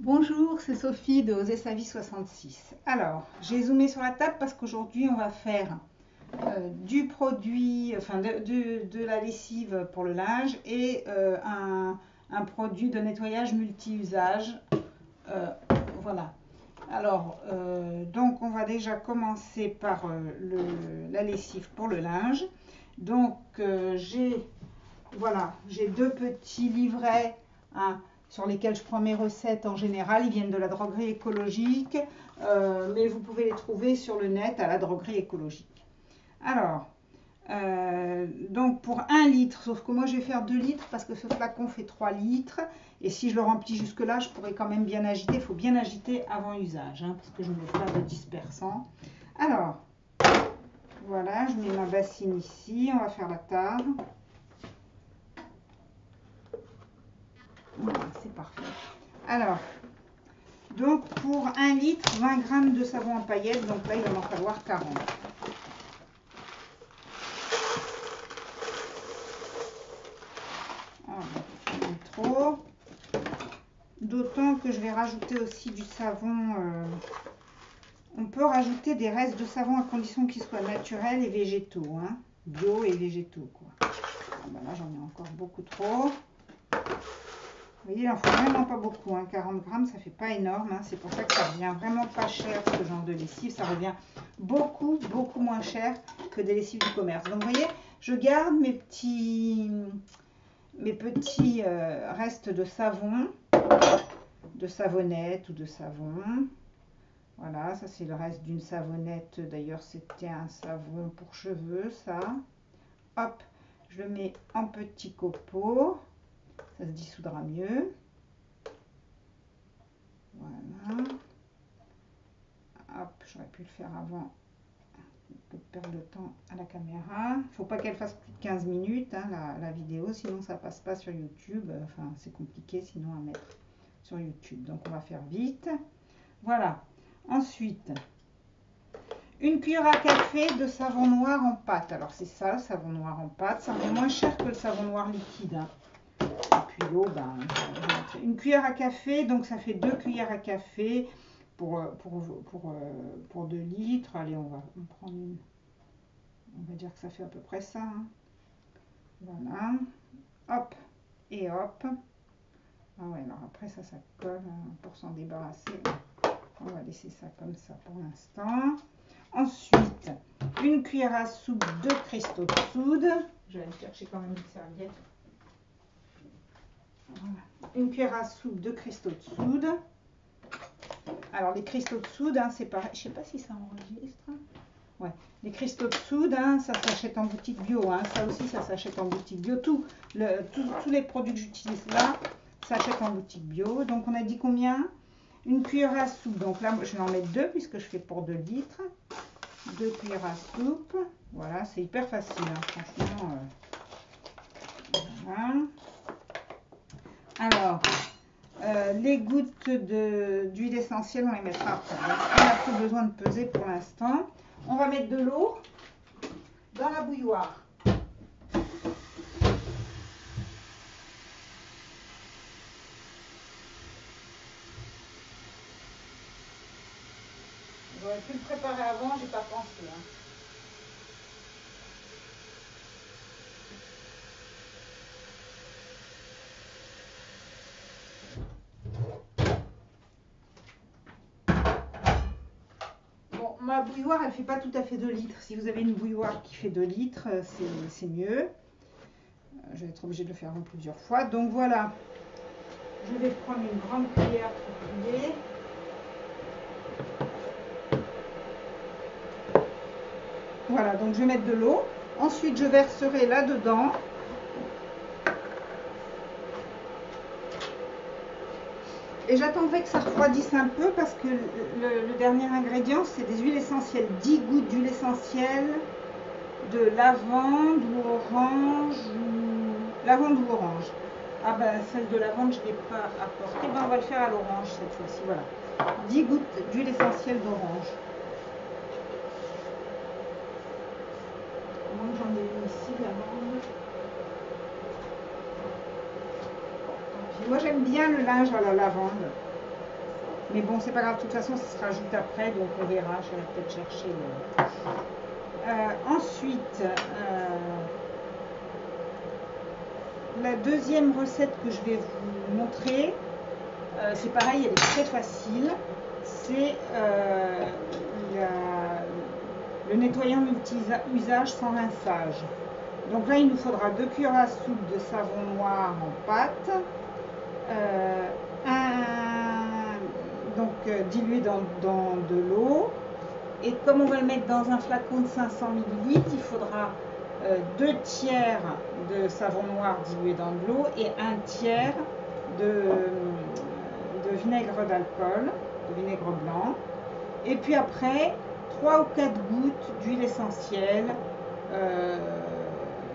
Bonjour, c'est Sophie de Oser sa vie 66. Alors, j'ai zoomé sur la table parce qu'aujourd'hui on va faire du produit, enfin de la lessive pour le linge et un produit de nettoyage multi-usage. Voilà. Alors, donc on va déjà commencer par la lessive pour le linge. Donc j'ai deux petits livrets, hein, sur lesquels je prends mes recettes en général. Ils viennent de la droguerie écologique, mais vous pouvez les trouver sur le net à la droguerie écologique. Alors, donc pour 1 litre, sauf que moi je vais faire 2 litres parce que ce flacon fait 3 litres. Et si je le remplis jusque là, je pourrais quand même bien agiter. Il faut bien agiter avant usage, hein, parce que je ne veux pas de dispersant. Alors, voilà, je mets ma bassine ici. On va faire la tare. Voilà, c'est parfait. Alors, donc pour 1 litre, 20 grammes de savon en paillettes. Donc là, il va m'en falloir 40. Trop. D'autant que je vais rajouter aussi du savon. On peut rajouter des restes de savon à condition qu'ils soient naturels et végétaux, hein, bio et végétaux, quoi. Ah ben là, j'en ai encore beaucoup trop. Vous voyez, il n'en faut vraiment pas beaucoup, hein. 40 grammes, ça fait pas énorme, hein. C'est pour ça que ça revient vraiment pas cher, ce genre de lessive. Ça revient beaucoup moins cher que des lessives du commerce. Donc, vous voyez, je garde mes petits restes de savon, de savonnette ou de savon. Voilà, ça c'est le reste d'une savonnette. D'ailleurs, c'était un savon pour cheveux, ça. Hop, je le mets en petits copeaux. Ça se dissoudra mieux. Voilà. Hop, j'aurais pu le faire avant. Un peu de perdre de temps à la caméra. Il ne faut pas qu'elle fasse plus de 15 minutes, hein, la vidéo, sinon ça passe pas sur YouTube. Enfin, c'est compliqué sinon à mettre sur YouTube. Donc, on va faire vite. Voilà. Ensuite, une cuillère à café de savon noir en pâte. Alors, c'est ça, le savon noir en pâte. Ça revient moins cher que le savon noir liquide, hein. Et puis l'eau, ben, une cuillère à café, donc ça fait 2 cuillères à café pour 2 litres. Allez, on va prendre une. On va dire que ça fait à peu près ça, hein. Voilà. Hop et hop. Ah ouais, alors après ça colle, hein, pour s'en débarrasser. On va laisser ça comme ça pour l'instant. Ensuite, une cuillère à soupe de cristaux de soude. Je vais aller chercher quand même une serviette. Voilà. Une cuillère à soupe de cristaux de soude. Alors les cristaux de soude, hein, c'est pareil. Je ne sais pas si ça enregistre. Ouais. Les cristaux de soude, hein, ça s'achète en boutique bio, hein. Ça aussi, ça s'achète en boutique bio. Tous les produits que j'utilise là s'achètent en boutique bio. Donc on a dit combien? Une cuillère à soupe. Donc là, je vais en mettre 2 puisque je fais pour 2 litres. 2 cuillères à soupe. Voilà, c'est hyper facile, hein, franchement. Voilà. Alors, les gouttes d'huile essentielle, on les mettra après. On n'a plus besoin de peser pour l'instant. On va mettre de l'eau dans la bouilloire. J'aurais pu le préparer avant, j'ai pas pensé, hein. Bon, ma bouilloire, elle fait pas tout à fait 2 litres. Si vous avez une bouilloire qui fait 2 litres, c'est mieux. Je vais être obligée de le faire en plusieurs fois. Donc voilà, je vais prendre une grande cuillère pour bouillir. Voilà, donc je vais mettre de l'eau. Ensuite, je verserai là-dedans et j'attendrai que ça refroidisse un peu parce que le dernier ingrédient, c'est des huiles essentielles. 10 gouttes d'huile essentielle de lavande ou orange. Lavande ou orange. Ah ben, celle de lavande, je ne l'ai pas apportée. Ben, on va le faire à l'orange cette fois-ci. Voilà. 10 gouttes d'huile essentielle d'orange. J'en ai une ici, lavande. Moi, j'aime bien le linge à la lavande. Mais bon, c'est pas grave, de toute façon, ça se rajoute après, donc on verra. Je vais peut-être chercher le... ensuite, la deuxième recette que je vais vous montrer, c'est pareil, elle est très facile. C'est le nettoyant multi-usage sans rinçage. Donc là, il nous faudra 2 cuillères à soupe de savon noir en pâte, dilué dans de l'eau. Et comme on va le mettre dans un flacon de 500 ml, il faudra 2 tiers de savon noir dilué dans de l'eau et 1 tiers de vinaigre d'alcool, de vinaigre blanc. Et puis après, 3 ou 4 gouttes d'huile essentielle.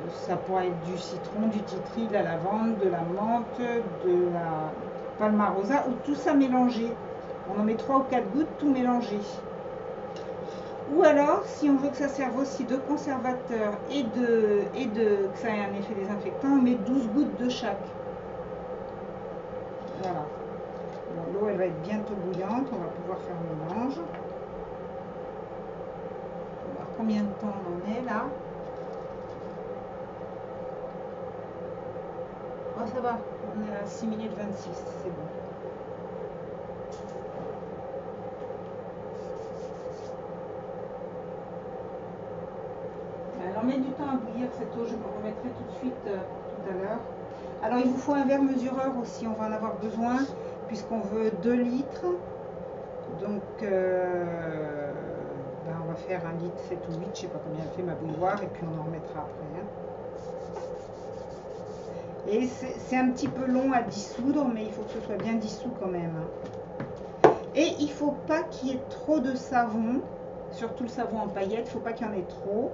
Ça pourrait être du citron, du titri, de la lavande, de la menthe, de la palmarosa, ou tout ça mélangé. On en met 3 ou 4 gouttes, tout mélangé. Ou alors, si on veut que ça serve aussi de conservateur et que ça ait un effet désinfectant, on met 12 gouttes de chaque. Voilà. Bon, l'eau, elle va être bientôt bouillante, on va pouvoir faire le mélange. On va voir combien de temps on en est là. Oh, ça va, on est à 6 minutes 26, c'est bon. Elle en met du temps à bouillir cette eau, je me remettrai tout de suite tout à l'heure. Alors il vous faut un verre mesureur aussi, on va en avoir besoin puisqu'on veut 2 litres. Donc on va faire 1 litre 7 ou 8, je sais pas combien elle fait ma bouilloire, et puis on en remettra après. Hein. Et c'est un petit peu long à dissoudre, mais il faut que ce soit bien dissous quand même. Et il ne faut pas qu'il y ait trop de savon, surtout le savon en paillettes, il ne faut pas qu'il y en ait trop,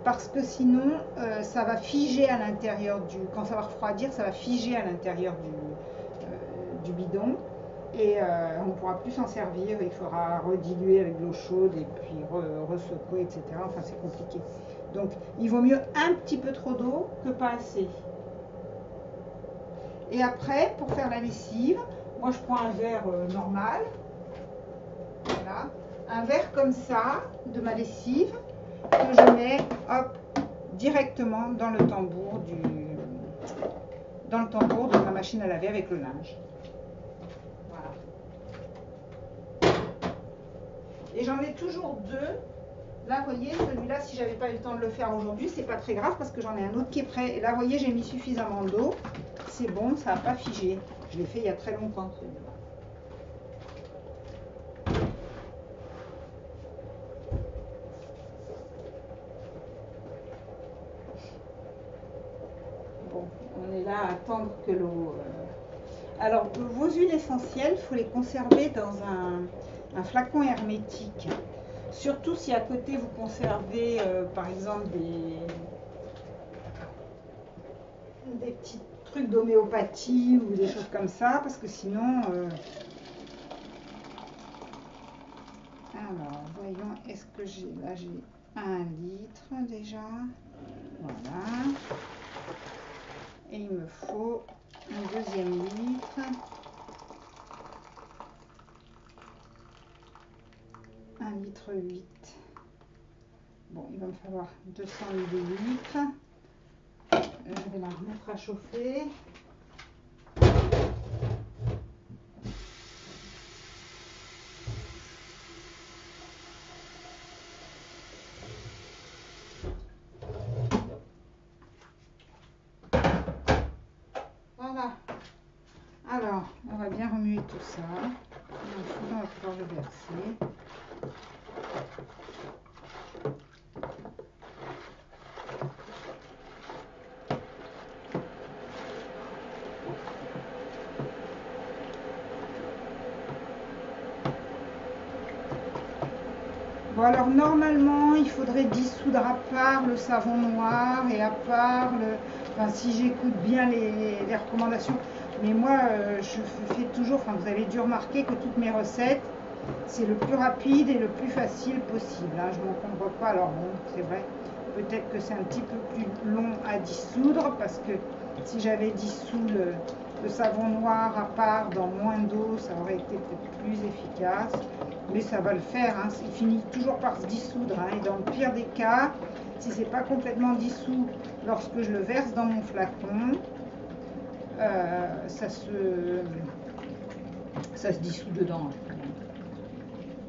parce que sinon ça va figer à l'intérieur du... Quand ça va refroidir, ça va figer à l'intérieur du bidon, et on ne pourra plus s'en servir, il faudra rediluer avec de l'eau chaude, et puis ressecouer, etc. Enfin, c'est compliqué. Donc, il vaut mieux un petit peu trop d'eau que pas assez. Et après, pour faire la lessive, moi je prends un verre normal, voilà, un verre comme ça de ma lessive que je mets hop, directement dans le tambour de ma machine à laver avec le linge. Voilà. Et j'en ai toujours 2. Là, vous voyez, celui-là, si j'avais pas eu le temps de le faire aujourd'hui, c'est pas très grave parce que j'en ai un autre qui est prêt. Et là, vous voyez, j'ai mis suffisamment d'eau. C'est bon, ça n'a pas figé. Je l'ai fait il y a très longtemps, celui-là. Bon, on est là à attendre que l'eau... Alors, vos huiles essentielles, il faut les conserver dans un flacon hermétique. Surtout si à côté vous conservez par exemple des petits trucs d'homéopathie ou des choses comme ça, parce que sinon... Alors, voyons, est-ce que j'ai... Là, j'ai 1 litre déjà. Voilà. Et il me faut un deuxième litre. 1 litre 8. Bon, il va me falloir 200 ml. Je vais la remettre à chauffer. Voilà. Alors, on va bien remuer tout ça. Et ensuite, on va pouvoir le verser. Bon, alors normalement il faudrait dissoudre à part le savon noir et à part le... Enfin, si j'écoute bien les recommandations, mais moi je fais toujours, enfin vous avez dû remarquer que toutes mes recettes, c'est le plus rapide et le plus facile possible. Hein. Je ne m'encombre pas, alors bon, c'est vrai, peut-être que c'est un petit peu plus long à dissoudre, parce que si j'avais dissous de savon noir à part dans moins d'eau, ça aurait été peut-être plus efficace. Mais ça va le faire, hein. Il finit toujours par se dissoudre. Hein. Et dans le pire des cas, si c'est pas complètement dissous lorsque je le verse dans mon flacon, ça se dissout dedans.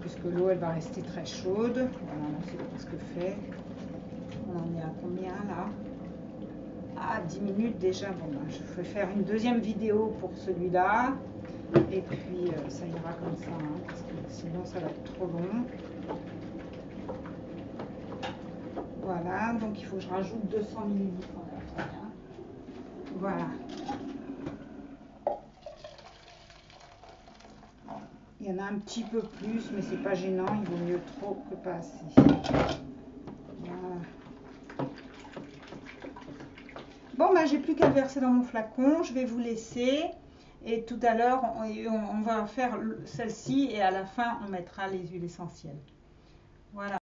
Puisque l'eau elle va rester très chaude. Voilà, c'est presque fait. On en est à combien là? À 10 minutes déjà. Bon, ben, je vais faire une deuxième vidéo pour celui-là. Et puis ça ira comme ça, hein, parce que sinon ça va être trop long. Voilà, donc il faut que je rajoute 200 ml en après. Hein. Voilà. Il y en a un petit peu plus, mais c'est pas gênant, il vaut mieux trop que pas assez. Voilà. Bon, ben, j'ai plus qu'à le verser dans mon flacon, je vais vous laisser. Et tout à l'heure, on va faire celle-ci et à la fin, on mettra les huiles essentielles. Voilà.